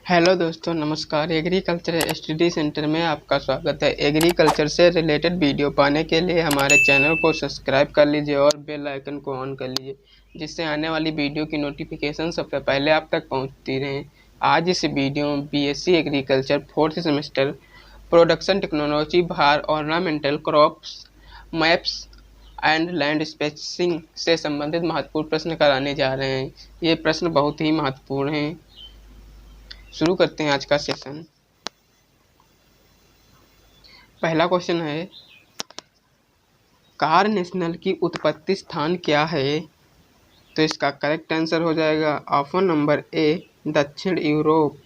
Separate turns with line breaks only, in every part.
Hello दोस्तों, नमस्कार। Agriculture study centre में आपका स्वागत है। एग्रीकल्चर से रिलेटेड वीडियो पाने के लिए हमारे चैनल को सब्सक्राइब कर लीजिए और बेल आइकन को ऑन कर लीजिए, जिससे आने वाली वीडियो की नोटिफिकेशन सबसे पहले आप तक पहुंचती रहे। आज इस वीडियो में BSc agriculture fourth semester production technology बाहर ornamental crops MAPs and landscaping से संबंधित महत्वपूर्ण प्रश्न कराने जा रहे हैं। ये प्रश्न बहुत ही महत्वपूर्ण हैं। शुरू करते हैं आज का सेशन। पहला क्वेश्चन है, कार नेशनल की उत्पत्ति स्थान क्या है? तो इसका करेक्ट आंसर हो जाएगा ऑप्शन नंबर ए, दक्षिण यूरोप।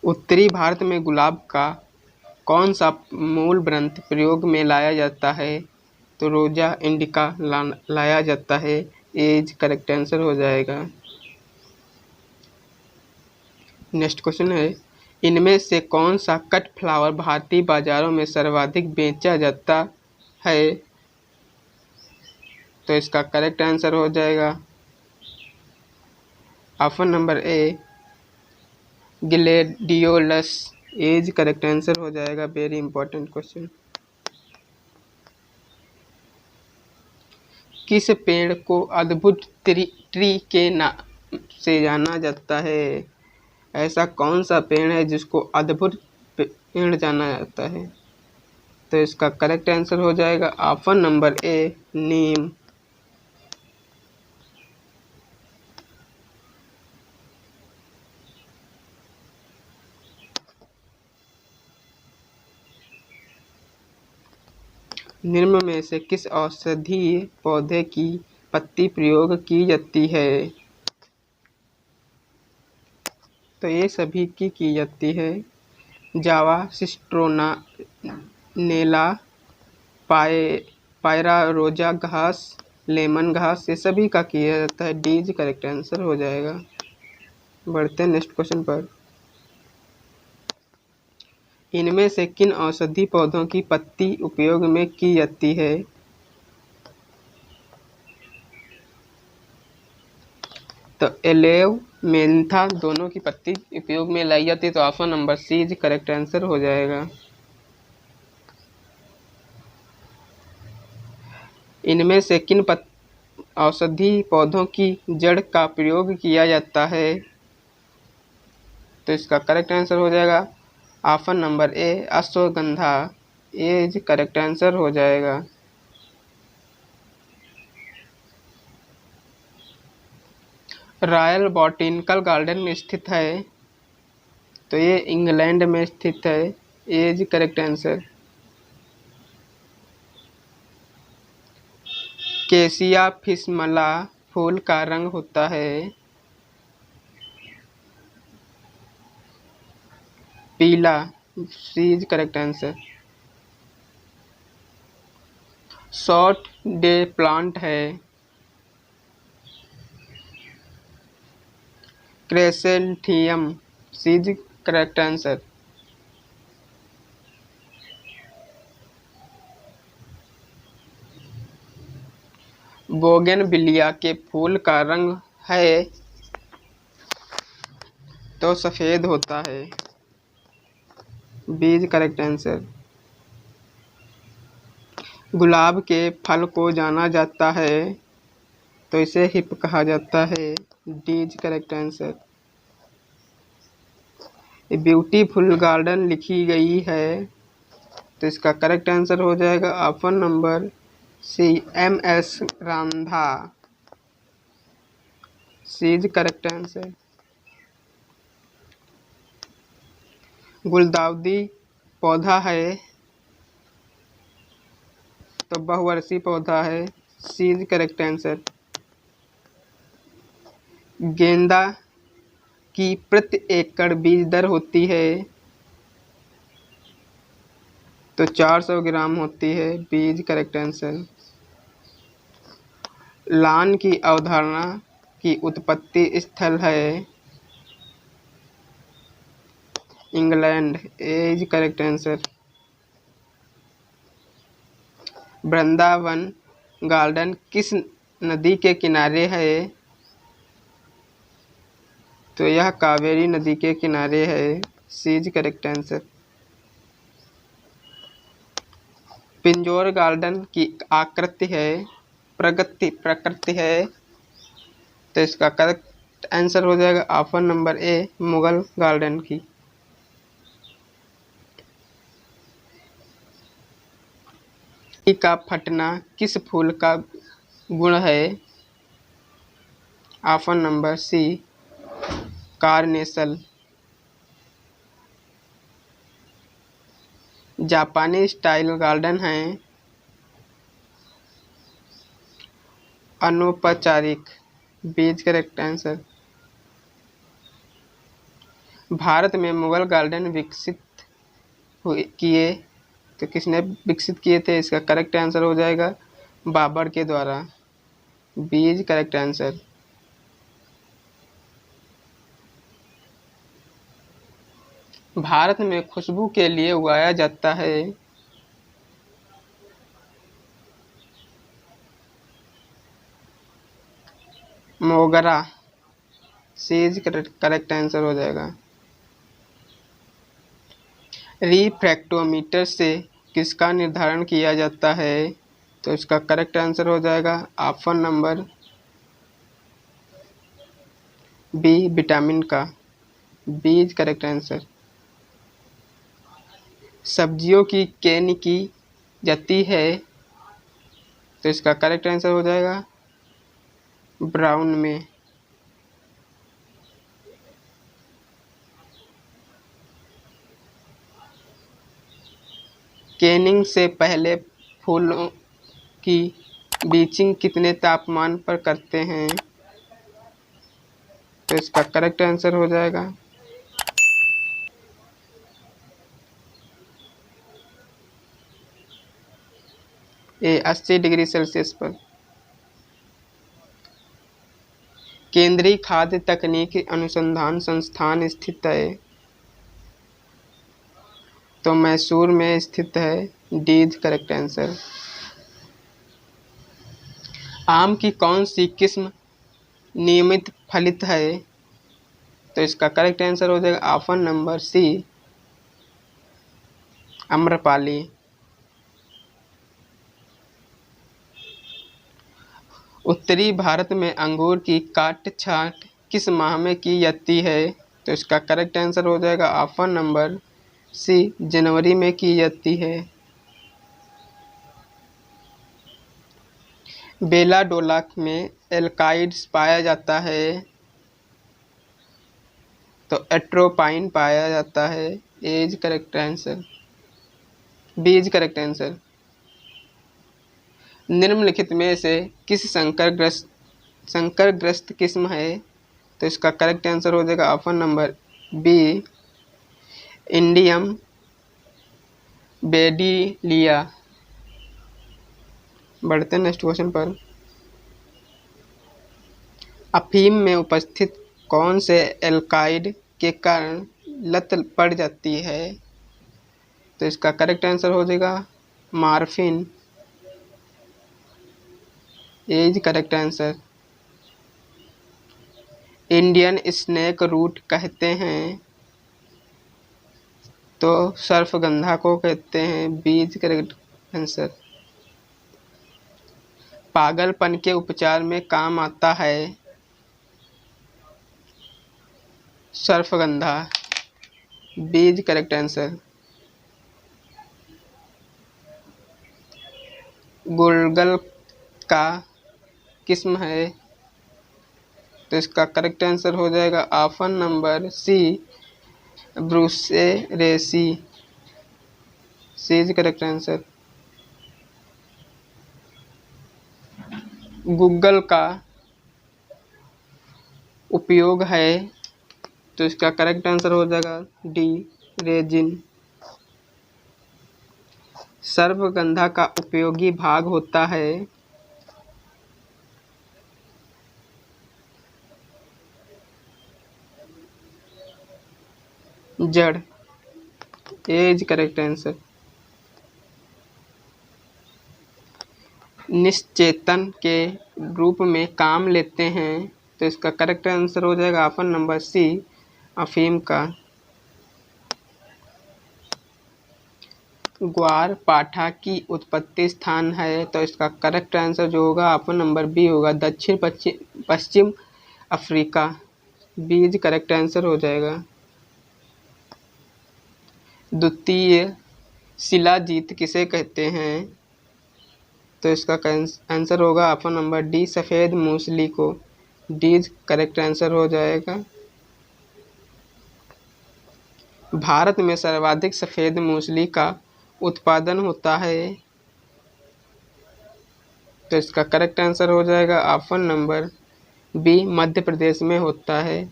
उत्तरी भारत में गुलाब का कौन सा मूल ग्रंथ प्रयोग में लाया जाता है? तो रोजा इंडिका लाया जाता है। एज करेक्ट आंसर हो जाएगा। नेक्स्ट क्वेश्चन है, इनमें से कौन सा कट फ्लावर भारतीय बाजारों में सर्वाधिक बेचा जाता है? तो इसका करेक्ट आंसर हो जाएगा option number A, gladiolus. As correct answer हो जाएगा। Very important question. किस पेड़ को अद्भुत ट्री के नाम से जाना जाता है? ऐसा कौन सा पेड़ है जिसको अद्भुत पेड़ जाना जाता है? तो इसका करेक्ट आंसर हो जाएगा ऑप्शन नंबर ए, नीम। निम्न में से किस औषधीय पौधे की पत्ती प्रयोग की जाती है? तो ये सभी की जाती है। जावा, सिस्ट्रोना, नेला, पायरा, रोजा घास, लेमन घास, ये सभी का किया जाता है। डीज करेक्ट आंसर हो जाएगा। बढ़ते हैं नेक्स्ट क्वेश्चन पर। इनमें से किन औषधि पौधों की पत्ती उपयोग में की जाती है? तो एलेव, मेंथा दोनों की पत्ती उपयोग में लाई जाती है। तो option number C correct answer हो जाएगा। इनमें से किन औषधि पौधों की जड़ का प्रयोग किया जाता है? तो इसका करेक्ट आंसर हो जाएगा option number A, ashwagandha. As correct answer हो जाएगा। रॉयल बॉटेनिकल गार्डन में स्थित है। तो ये इंग्लैंड में स्थित है। A is correct answer. केसिया फिशमला फूल का रंग होता है पीला। C correct answer. Short day plant है chrysanthemum. C correct answer. Bougainvillea के फूल का रंग है तो सफेद होता है। बीज करेक्ट आंसर। गुलाब के फल को जाना जाता है तो इसे हिप कहा जाता है। D is correct answer. Beautiful garden लिखी गई है तो इसका करेक्ट आंसर हो जाएगा option number C, M S Randhawa. C is correct answer. गुलदाउदी पौधा है तो बहुवर्षीय पौधा है। C is correct answer. गेंदा की प्रति एकड़ बीज दर होती है तो 400 ग्राम होती है। बीज करेक्ट आंसर। लान की अवधारणा की उत्पत्ति स्थल है England. As correct answer. Vrindavan garden किस नदी के किनारे है, तो यह कावेरी नदी के किनारे है। C is correct answer. Pinjore garden की आकृति है, प्रकृति है, तो इसका करेक्ट आंसर हो जाएगा option number A, Mughal garden की। का फटना किस फूल का गुण है? Option number C, carnation. जापानी स्टाइल गार्डन है, अनौपचारिक। बीज करेक्ट आंसर। भारत में मुगल गार्डन विकसित किए, तो किसने विकसित किए थे? इसका करेक्ट आंसर हो जाएगा बाबर के द्वारा। बीज करेक्ट आंसर। भारत में खुशबू के लिए उगाया जाता है, मोगरा। सी इज करेक्ट आंसर हो जाएगा। रिफ्रैक्टोमीटर से किसका निर्धारण किया जाता है? तो इसका करेक्ट आंसर हो जाएगा ऑप्शन नंबर बी, विटामिन का। B is correct answer. सब्जियों की केनी की जाती है, तो इसका करेक्ट आंसर हो जाएगा ब्राउन में। केनिंग से पहले फूलों की ब्लीचिंग कितने तापमान पर करते हैं? तो इसका करेक्ट आंसर हो जाएगा ए, 80 डिग्री सेल्सियस पर। केंद्रीय खाद्य तकनीक अनुसंधान संस्थान स्थित है, तो मैसूर में स्थित है। D is correct answer. आम की कौन सी किस्म नियमित फलित है? तो इसका करेक्ट आंसर हो जाएगा ऑप्शन नंबर सी, आम्रपाली। उत्तरी भारत में अंगूर की काट छांट किस माह में की जाती है? तो इसका करेक्ट आंसर हो जाएगा ऑप्शन नंबर सी, जनवरी में की जाती है। बेलाडोला में एल्काइड्स पाया जाता है, तो एट्रोपाइन पाया जाता है। A is correct answer. B is correct answer. निम्नलिखित में से किस संकरग्रस्त किस्म है? तो इसका करेक्ट आंसर हो जाएगा ऑप्शन नंबर बी, इंडियम बेडिलिया। बढ़ते हैं नेक्स्ट क्वेश्चन पर। अफीम में उपस्थित कौन से एल्काइड के कारण लत पड़ जाती है? तो इसका करेक्ट आंसर हो जाएगा morphine. A is correct answer. Indian snake root कहते हैं, तो सर्फगंधा को कहते हैं। B is correct answer. पागलपन के उपचार में काम आता है, Sarpagandha. B is correct answer. गुड़गल का किस्म है, तो इसका करेक्ट आंसर हो जाएगा option number C, Burseraceae. C is correct answer. गूगल का उपयोग है, तो इसका करेक्ट आंसर हो जाएगा डी, रेजिन। सर्फगंधा का उपयोगी भाग होता है, जड़। ए इज करेक्ट आंसर। निश्चेतन के रूप में काम लेते हैं, तो इसका करेक्ट आंसर हो जाएगा ऑप्शन नंबर सी, अफीम का। ग्वारपाठा की उत्पत्ति स्थान है, तो इसका करेक्ट आंसर जो होगा ऑप्शन नंबर बी होगा, दक्षिण पश्चिम अफ्रीका। बीज करेक्ट आंसर हो जाएगा। द्वितीय शिलाजीत किसे कहते हैं, तो इसका आंसर होगा ऑप्शन नंबर डी, सफ़ेद मूसली को। डी करेक्ट आंसर हो जाएगा। भारत में सर्वाधिक सफ़ेद मूसली का उत्पादन होता है, तो इसका करेक्ट आंसर हो जाएगा option number B, Madhya Pradesh में होता है।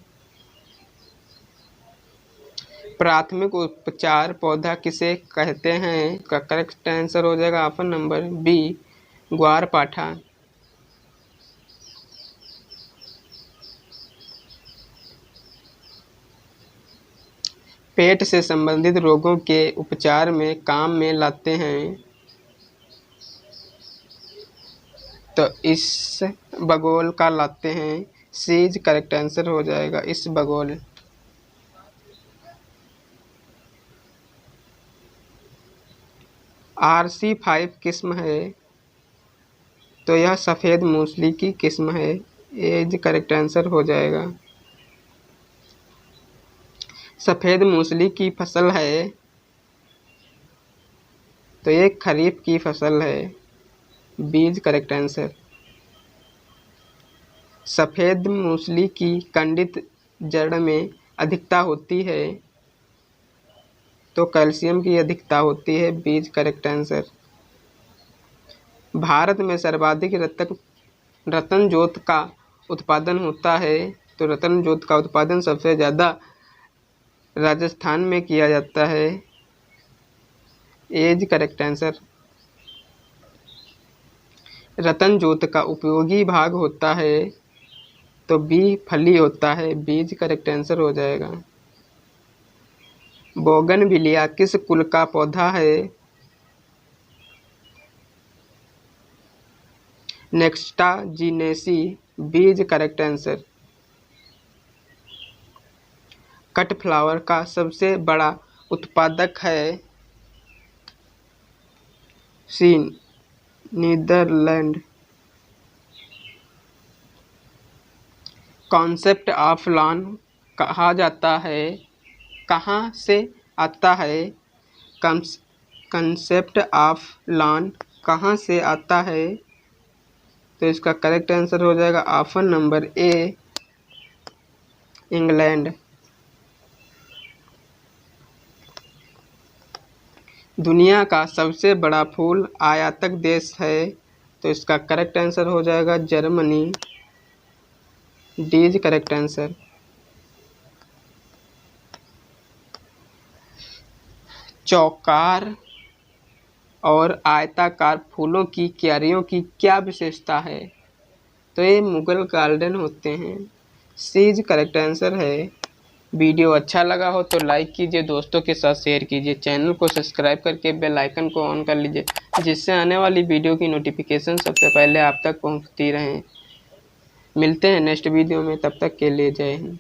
प्राथमिक उपचार पौधा किसे कहते हैं, इसका करेक्ट आंसर हो जाएगा ऑप्शन नंबर बी, ग्वारपाठा। पेट से संबंधित रोगों के उपचार में काम में लाते हैं, तो इस बगोल का लाते हैं। सीज करेक्ट आंसर हो जाएगा, इस बगोल। RC5 किस्म है, तो यह सफ़ेद मूसली की किस्म है। एज करेक्ट आंसर हो जाएगा। सफ़ेद मूसली की फसल है, तो ये खरीफ की फसल है। बीज करेक्ट आंसर। सफ़ेद मूसली की कंडित जड़ में अधिकता होती है, तो कैल्शियम की अधिकता होती है। बीज करेक्ट आंसर। भारत में सर्वाधिक रतन जोत का उत्पादन होता है, तो रतन जोत का उत्पादन सबसे ज़्यादा राजस्थान में किया जाता है। A is correct answer. रतन जोत का उपयोगी भाग होता है, तो बी, फली होता है। बीज करेक्ट आंसर हो जाएगा। बोगनविलिया किस कुल का पौधा है, नेक्स्टाजीनेसी। बीज करेक्ट आंसर। कट फ्लावर का सबसे बड़ा उत्पादक है, सी, नीदरलैंड। कॉन्सेप्ट ऑफ लॉन कहा जाता है, कहाँ से आता है, कंसेप्ट ऑफ लॉन कहाँ से आता है, तो इसका करेक्ट आंसर हो जाएगा ऑप्शन नंबर ए, इंग्लैंड। दुनिया का सबसे बड़ा फूल आयातक देश है, तो इसका करेक्ट आंसर हो जाएगा जर्मनी। D correct answer. चौकार और आयताकार फूलों की क्यारियों की क्या विशेषता है, तो ये मुगल गार्डन होते हैं। सीज करेक्ट आंसर है। वीडियो अच्छा लगा हो तो लाइक कीजिए, दोस्तों के साथ शेयर कीजिए, चैनल को सब्सक्राइब करके बेल आइकन को ऑन कर लीजिए, जिससे आने वाली वीडियो की नोटिफिकेशन सबसे पहले आप तक पहुंचती रहे। मिलते हैं नेक्स्ट वीडियो में, तब तक के लिए जय हिंद।